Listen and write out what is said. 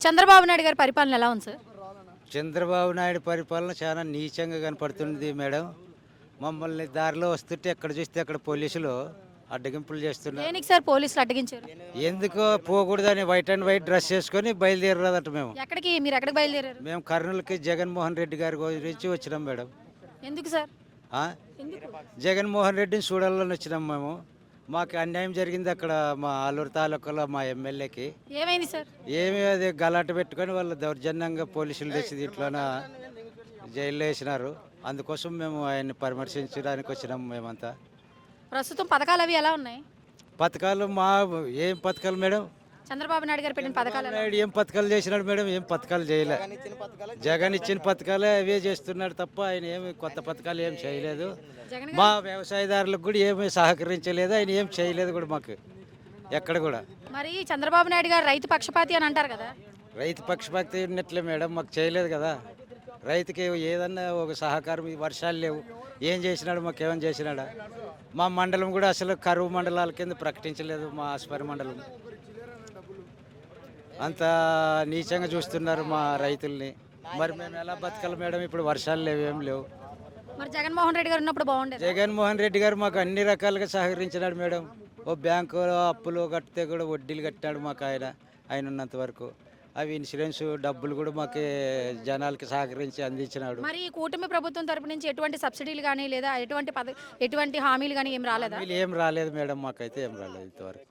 చంద్రబాబు నాయుడు గారి పరిపాలన ఎలా ఉంది సార్? చంద్రబాబు నాయుడు పరిపాలన చాలా నీచంగా కనపడుతుంది మేడం. మమ్మల్ని దారిలో వస్తుంటే ఎక్కడ చూస్తే అక్కడ పోలీసులు అడ్డగింపులు చేస్తున్నారు. దేనికి సార్ పోలీసులు అడ్డగించారు? ఎందుకో పోకూడదని వైట్ అండ్ వైట్ డ్రెస్ వేసుకొని బయలుదేరదట మేము. మీరు ఎక్కడికి బయలుదేరారు? మేము కర్నూలుకి జగన్మోహన్ రెడ్డి గారి గురించి వచ్చినాం మేడం. ఎందుకు సార్? ఆ? జగన్మోహన్ రెడ్డిని చూడాలని వచ్చినాం మేము. మాకు అన్యాయం జరిగింది అక్కడ మా ఆలూరు తాలూకాలో మా ఎమ్మెల్యేకి. ఏమైంది సార్? ఏమి అది గలాట పెట్టుకొని వాళ్ళు దౌర్జన్యంగా పోలీసులు తెచ్చి దీంట్లోన జైల్లో వేసినారు. అందుకోసం మేము ఆయన్ని పరామర్శించడానికి వచ్చినాము మేమంతా. ప్రస్తుతం పథకాలు అవి ఎలా ఉన్నాయి? పథకాలు ఏం పథకాలు మేడం? చంద్రబాబు నాయుడు గారు పెట్టిన పథకాలు ఎలా నాయుడు ఏం పథకాలు చేసినాడు మేడం? ఏం పథకాలు చేయలే. జగన్ ఇచ్చిన పథకాలే అవే చేస్తున్నాడు తప్ప ఆయన ఏమి కొత్త పథకాలు ఏం చేయలేదు. జగన్ మా వ్యవసాయదారులకు కూడా ఏమీ సహకరించలేదు. ఆయన ఏం చేయలేదు కూడా మాకు ఎక్కడ కూడా. మరి చంద్రబాబు నాయుడు గారు రైతు పక్షపాతి అని అంటారు కదా? రైతు పక్షపాతి ఉన్నట్లే మేడం, మాకు చేయలేదు కదా. రైతుకి ఏదన్నా ఒక సహకారం, ఈ వర్షాలు లేవు, ఏం చేసినాడు? మాకు ఏమని చేసినాడా? మా మండలం కూడా అసలు కరువు మండలాల కింద ప్రకటించలేదు. మా ఆస్పరి మండలం అంత నీచంగా చూస్తున్నారు మా రైతుల్ని. మరి మేము ఎలా బతకాలి మేడం? ఇప్పుడు వర్షాలు లేవు, ఏం లేవు. మరి జగన్మోహన్ రెడ్డి గారు ఉన్నప్పుడు బాగుండేది. జగన్మోహన్ రెడ్డి గారు మాకు అన్ని రకాలుగా సహకరించినాడు మేడం. ఓ బ్యాంకు అప్పులు కడితే కూడా వడ్డీలు కట్టినాడు మాకు ఆయన ఉన్నంత వరకు. అవి ఇన్సూరెన్స్ డబ్బులు కూడా మాకు జనాలకి సహకరించి అందించినాడు. మరి ఈ కూటమి ప్రభుత్వం తరపు నుంచి ఎటువంటి సబ్సిడీలు కానీ లేదా ఎటువంటి హామీలు కానీ ఏం రాలేదా? ఏం రాలేదు మేడం, మాకైతే ఏం రాలేదు ఇంతవరకు.